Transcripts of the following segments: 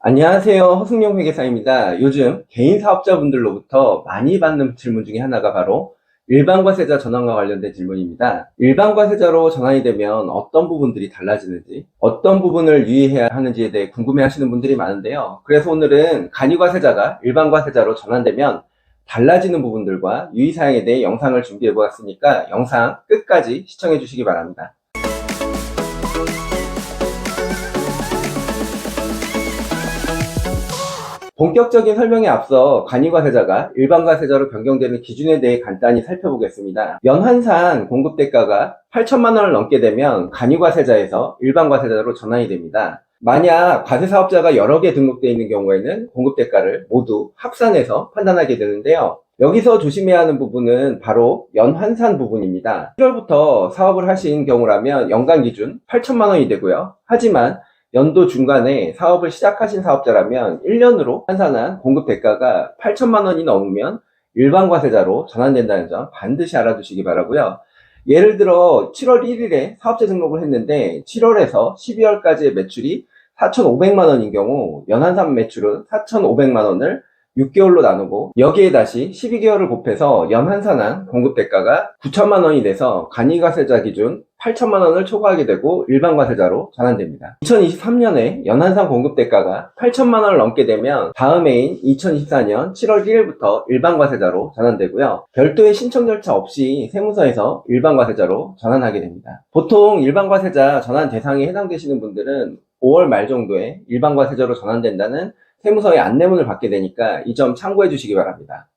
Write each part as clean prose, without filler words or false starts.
안녕하세요. 허승용 회계사입니다. 요즘 개인 사업자분들로부터 많이 받는 질문 중에 하나가 바로 일반과세자 전환과 관련된 질문입니다. 일반과세자로 전환이 되면 어떤 부분들이 달라지는지, 어떤 부분을 유의해야 하는지에 대해 궁금해 하시는 분들이 많은데요. 그래서 오늘은 간이과세자가 일반과세자로 전환되면 달라지는 부분들과 유의사항에 대해 영상을 준비해 보았으니까 영상 끝까지 시청해 주시기 바랍니다. 본격적인 설명에 앞서 간이과세자가 일반과세자로 변경되는 기준에 대해 간단히 살펴보겠습니다. 연환산 공급대가가 8천만 원을 넘게 되면 간이과세자에서 일반과세자로 전환이 됩니다. 만약 과세사업자가 여러 개 등록되어 있는 경우에는 공급대가를 모두 합산해서 판단하게 되는데요. 여기서 조심해야 하는 부분은 바로 연환산 부분입니다. 1월부터 사업을 하신 경우라면 연간 기준 8천만 원이 되고요. 하지만 연도 중간에 사업을 시작하신 사업자라면 1년으로 환산한 공급 대가가 8천만 원이 넘으면 일반과세자로 전환된다는 점 반드시 알아두시기 바라고요. 예를 들어 7월 1일에 사업자 등록을 했는데 7월에서 12월까지의 매출이 4,500만 원인 경우 연환산 매출은 4,500만 원을 6개월로 나누고 여기에 다시 12개월을 곱해서 연환산한 공급대가가 9천만 원이 돼서 간이과세자 기준 8천만 원을 초과하게 되고 일반과세자로 전환됩니다. 2023년에 연환산 공급대가가 8천만 원을 넘게 되면 다음 해인 2024년 7월 1일부터 일반과세자로 전환되고요. 별도의 신청 절차 없이 세무서에서 일반과세자로 전환하게 됩니다. 보통 일반과세자 전환 대상에 해당되시는 분들은 5월 말 정도에 일반과세자로 전환된다는 세무서의 안내문을 받게 되니까 이 점 참고해 주시기 바랍니다.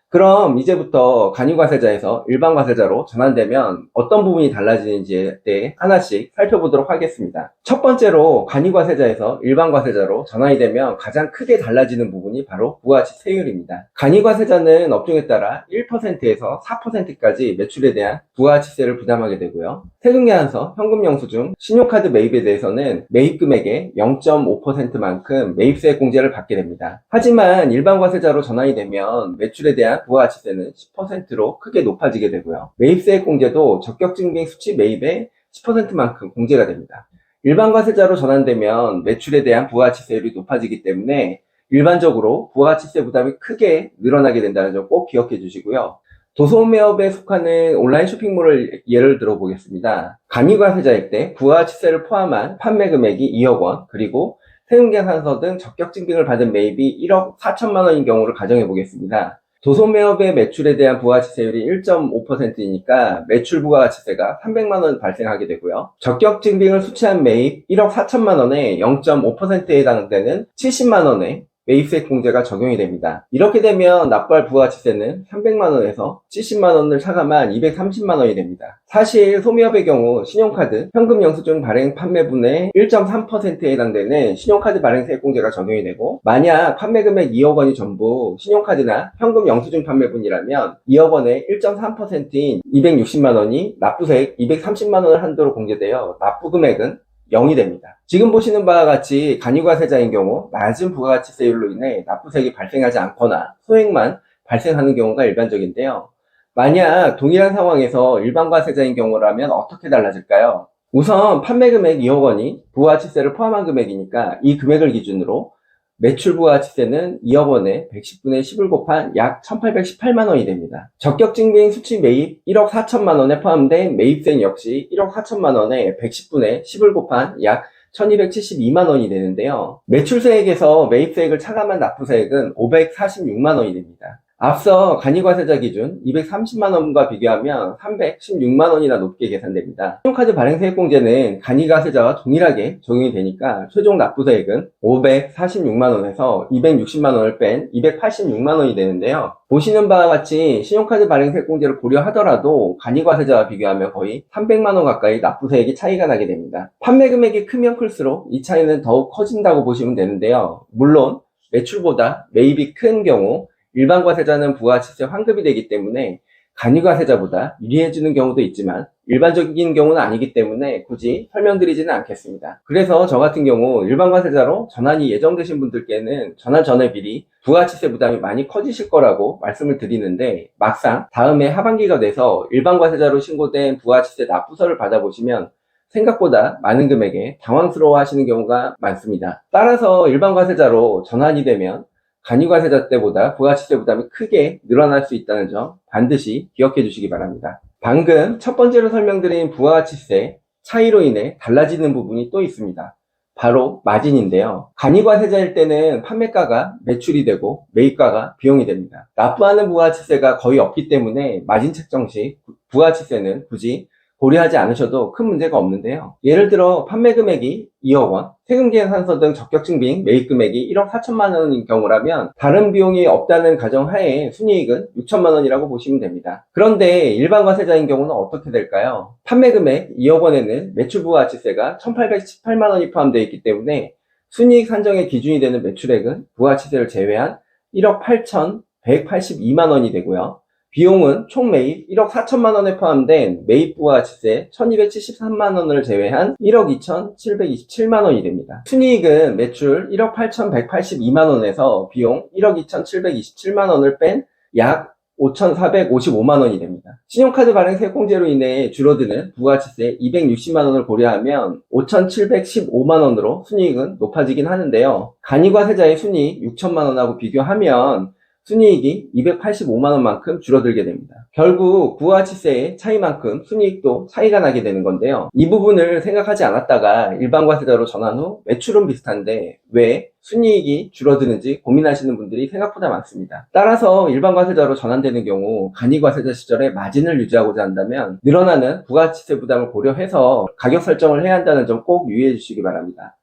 그럼 이제부터 간이과세자에서 일반과세자로 전환되면 어떤 부분이 달라지는지에 대해 하나씩 살펴보도록 하겠습니다. 첫 번째로 간이과세자에서 일반과세자로 전환이 되면 가장 크게 달라지는 부분이 바로 부가가치세율입니다. 간이과세자는 업종에 따라 1%에서 4%까지 매출에 대한 부가가치세를 부담하게 되고요. 세금계산서, 현금영수증, 신용카드 매입에 대해서는 매입금액의 0.5%만큼 매입세 공제를 받게 됩니다. 하지만 일반과세자로 전환이 되면 매출에 대한 부가가치세는 10%로 크게 높아지게 되고요. 매입세 공제도 적격증빙 수치 매입의 10%만큼 공제가 됩니다. 일반과세자로 전환되면 매출에 대한 부가가치세율이 높아지기 때문에 일반적으로 부가가치세 부담이 크게 늘어나게 된다는 점 꼭 기억해 주시고요. 도소매업에 속하는 온라인 쇼핑몰을 예를 들어 보겠습니다. 간이과세자일 때 부가가치세를 포함한 판매 금액이 2억 원, 그리고 세금계산서 등 적격증빙을 받은 매입이 1억 4천만 원인 경우를 가정해 보겠습니다. 도소매업의 매출에 대한 부가가치세율이 1.5%이니까 매출 부가가치세가 300만 원 발생하게 되고요. 적격증빙을 수취한 매입 1억 4천만 원에 0.5%에 해당되는 70만 원의 매입세 공제가 적용이 됩니다. 이렇게 되면 납부할 부가가치세는 300만 원에서 70만 원을 차감한 230만 원이 됩니다. 사실 소매업의 경우 신용카드, 현금영수증 발행 판매분의 1.3%에 해당되는 신용카드 발행세 공제가 적용이 되고, 만약 판매금액 2억 원이 전부 신용카드나 현금영수증 판매분이라면 2억 원의 1.3%인 260만 원이 납부세액 230만 원을 한도로 공제되어 납부금액은 0이 됩니다. 지금 보시는 바와 같이 간이과세자인 경우 낮은 부가가치세율로 인해 납부세액이 발생하지 않거나 소액만 발생하는 경우가 일반적인데요. 만약 동일한 상황에서 일반과세자인 경우라면 어떻게 달라질까요? 우선 판매금액 2억 원이 부가가치세를 포함한 금액이니까 이 금액을 기준으로 매출 부가가치세는 2억 원에 110분의 10을 곱한 약 1,818만 원이 됩니다. 적격증빙 수취 매입 1억 4천만 원에 포함된 매입세 역시 1억 4천만 원에 110분의 10을 곱한 약 1,272만 원이 되는데요. 매출세액에서 매입세액을 차감한 납부세액은 546만 원이 됩니다. 앞서 간이과세자 기준 230만 원과 비교하면 316만 원이나 높게 계산됩니다. 신용카드 발행세액 공제는 간이과세자와 동일하게 적용이 되니까 최종 납부세액은 546만 원에서 260만 원을 뺀 286만 원이 되는데요. 보시는 바와 같이 신용카드 발행세액 공제를 고려하더라도 간이과세자와 비교하면 거의 300만 원 가까이 납부세액이 차이가 나게 됩니다. 판매 금액이 크면 클수록 이 차이는 더욱 커진다고 보시면 되는데요. 물론 매출보다 매입이 큰 경우 일반과세자는 부가가치세 환급이 되기 때문에 간이과세자보다 유리해지는 경우도 있지만 일반적인 경우는 아니기 때문에 굳이 설명드리지는 않겠습니다. 그래서 저 같은 경우 일반과세자로 전환이 예정되신 분들께는 전환 전에 미리 부가가치세 부담이 많이 커지실 거라고 말씀을 드리는데, 막상 다음해 하반기가 돼서 일반과세자로 신고된 부가가치세 납부서를 받아보시면 생각보다 많은 금액에 당황스러워 하시는 경우가 많습니다. 따라서 일반 과세자로 전환이 되면 간이과세자 때보다 부가치세 부담이 크게 늘어날 수 있다는 점 반드시 기억해 주시기 바랍니다. 방금 첫 번째로 설명드린 부가치세 차이로 인해 달라지는 부분이 또 있습니다. 바로 마진인데요. 간이과세자일 때는 판매가가 매출이 되고 매입가가 비용이 됩니다. 납부하는 부가치세가 거의 없기 때문에 마진 책정 시 부가치세는 굳이 고려하지 않으셔도 큰 문제가 없는데요. 예를 들어 판매 금액이 2억 원, 세금 계산서 등 적격 증빙 매입 금액이 1억 4천만 원인 경우라면 다른 비용이 없다는 가정하에 순이익은 6천만 원이라고 보시면 됩니다. 그런데 일반 과세자인 경우는 어떻게 될까요? 판매 금액 2억 원에는 매출 부가치세가 1,818만 원이 포함되어 있기 때문에 순이익 산정의 기준이 되는 매출액은 부가치세를 제외한 1억 8,182만 원이 되고요. 비용은 총 매입 1억 4천만 원에 포함된 매입 부가치세 1,273만 원을 제외한 1억 2,727만 원이 됩니다. 순이익은 매출 1억 8,182만 원에서 비용 1억 2,727만 원을 뺀 약 5,455만 원이 됩니다. 신용카드 발행 세공제로 인해 줄어드는 부가치세 260만 원을 고려하면 5,715만 원으로 순이익은 높아지긴 하는데요. 간이과세자의 순이익 6천만 원하고 비교하면 순이익이 285만 원만큼 줄어들게 됩니다. 결국 부가치세의 차이만큼 순이익도 차이가 나게 되는 건데요. 이 부분을 생각하지 않았다가 일반과세자로 전환 후 매출은 비슷한데 왜 순이익이 줄어드는지 고민하시는 분들이 생각보다 많습니다. 따라서 일반과세자로 전환되는 경우 간이과세자 시절에 마진을 유지하고자 한다면 늘어나는 부가치세 부담을 고려해서 가격 설정을 해야 한다는 점 꼭 유의해 주시기 바랍니다.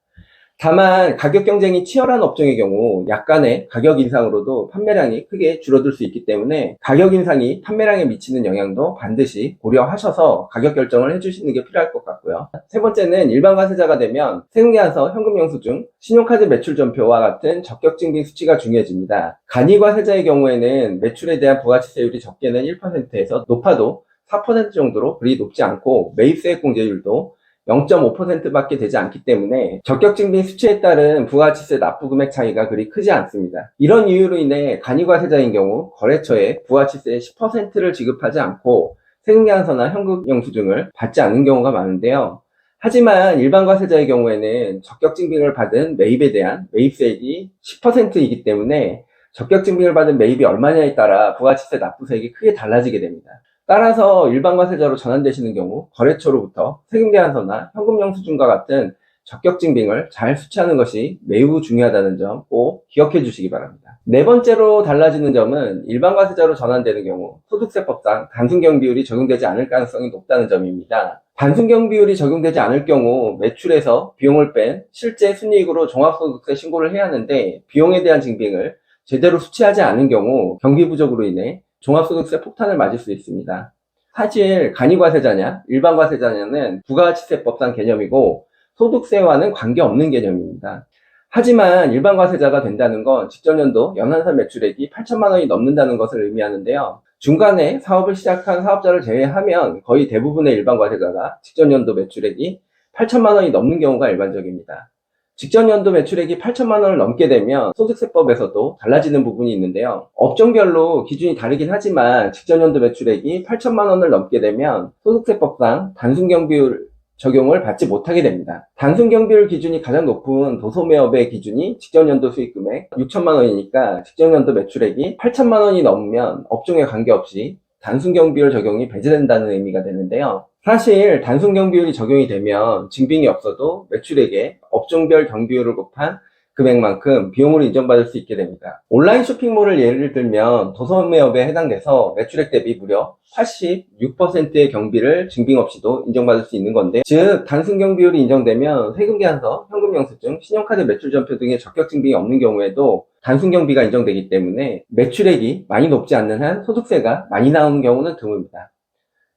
다만 가격 경쟁이 치열한 업종의 경우 약간의 가격 인상으로도 판매량이 크게 줄어들 수 있기 때문에 가격 인상이 판매량에 미치는 영향도 반드시 고려하셔서 가격 결정을 해주시는 게 필요할 것 같고요. 세 번째는 일반 과세자가 되면 세금계산서, 현금영수증, 신용카드 매출전표와 같은 적격증빙 수치가 중요해집니다. 간이과세자의 경우에는 매출에 대한 부가치세율이 적게는 1%에서 높아도 4% 정도로 그리 높지 않고 매입세액공제율도 0.5%밖에 되지 않기 때문에 적격증빙 수치에 따른 부가치세 납부금액 차이가 그리 크지 않습니다. 이런 이유로 인해 간이과세자인 경우 거래처에 부가치세의 10%를 지급하지 않고 세금계산서나 현금영수증을 받지 않는 경우가 많은데요. 하지만 일반 과세자의 경우에는 적격증빙을 받은 매입에 대한 매입세액이 10%이기 때문에 적격증빙을 받은 매입이 얼마냐에 따라 부가치세 납부세액이 크게 달라지게 됩니다. 따라서 일반과세자로 전환되시는 경우 거래처로부터 세금계산서나 현금영수증과 같은 적격증빙을 잘 수취하는 것이 매우 중요하다는 점 꼭 기억해 주시기 바랍니다. 네 번째로 달라지는 점은 일반과세자로 전환되는 경우 소득세법상 단순경비율이 적용되지 않을 가능성이 높다는 점입니다. 단순경비율이 적용되지 않을 경우 매출에서 비용을 뺀 실제 순이익으로 종합소득세 신고를 해야 하는데 비용에 대한 증빙을 제대로 수취하지 않은 경우 경비 부족으로 인해 종합소득세 폭탄을 맞을 수 있습니다. 사실 간이과세자냐 일반과세자냐는 부가치세법상 개념이고 소득세와는 관계없는 개념입니다. 하지만 일반과세자가 된다는 건 직전연도 연한산 매출액이 8천만 원이 넘는다는 것을 의미하는데요. 중간에 사업을 시작한 사업자를 제외하면 거의 대부분의 일반과세자가 직전연도 매출액이 8천만 원이 넘는 경우가 일반적입니다. 직전 연도 매출액이 8천만 원을 넘게 되면 소득세법에서도 달라지는 부분이 있는데요. 업종별로 기준이 다르긴 하지만 직전 연도 매출액이 8천만 원을 넘게 되면 소득세법상 단순경비율 적용을 받지 못하게 됩니다. 단순경비율 기준이 가장 높은 도소매업의 기준이 직전 연도 수익금액 6천만 원이니까 직전 연도 매출액이 8천만 원이 넘으면 업종에 관계없이 단순경비율 적용이 배제된다는 의미가 되는데요. 사실 단순경비율이 적용이 되면 증빙이 없어도 매출액에 업종별 경비율을 곱한 금액만큼 비용으로 인정받을 수 있게 됩니다. 온라인 쇼핑몰을 예를 들면 도소매업에 해당돼서 매출액 대비 무려 86%의 경비를 증빙 없이도 인정받을 수 있는 건데, 즉 단순경비율이 인정되면 세금계산서, 현금영수증, 신용카드 매출전표 등의 적격증빙이 없는 경우에도 단순경비가 인정되기 때문에 매출액이 많이 높지 않는 한 소득세가 많이 나오는 경우는 드뭅니다.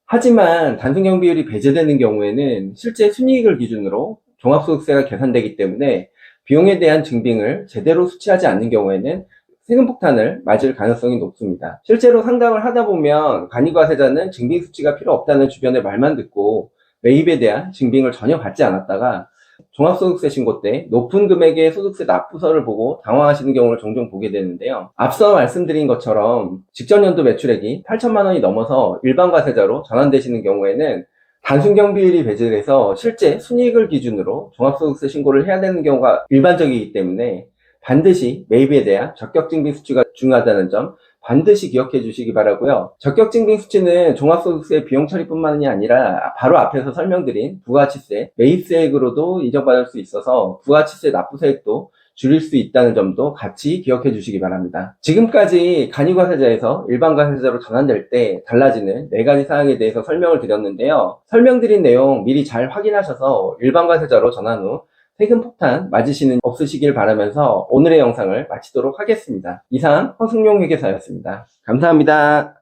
하지만 단순경비율이 배제되는 경우에는 실제 순이익을 기준으로 종합소득세가 계산되기 때문에 비용에 대한 증빙을 제대로 수취하지 않는 경우에는 세금폭탄을 맞을 가능성이 높습니다. 실제로 상담을 하다 보면 간이과세자는 증빙 수치가 필요 없다는 주변의 말만 듣고 매입에 대한 증빙을 전혀 받지 않았다가 종합소득세 신고 때 높은 금액의 소득세 납부서를 보고 당황하시는 경우를 종종 보게 되는데요. 앞서 말씀드린 것처럼 직전 연도 매출액이 8천만 원이 넘어서 일반과세자로 전환되시는 경우에는 단순경 비율이 배제돼서 실제 순이익을 기준으로 종합소득세 신고를 해야 되는 경우가 일반적이기 때문에 반드시 매입에 대한 적격증빙 수치가 중요하다는 점 반드시 기억해 주시기 바라고요. 적격증빙 수치는 종합소득세 비용 처리뿐만이 아니라 바로 앞에서 설명드린 부가가치세, 매입세액으로도 인정받을 수 있어서 부가가치세 납부세액도 줄일 수 있다는 점도 같이 기억해 주시기 바랍니다. 지금까지 간이과세자에서 일반과세자로 전환될 때 달라지는 4가지 사항에 대해서 설명을 드렸는데요. 설명드린 내용 미리 잘 확인하셔서 일반과세자로 전환 후 세금 폭탄 맞으시는 없으시길 바라면서 오늘의 영상을 마치도록 하겠습니다. 이상 허승용 회계사였습니다. 감사합니다.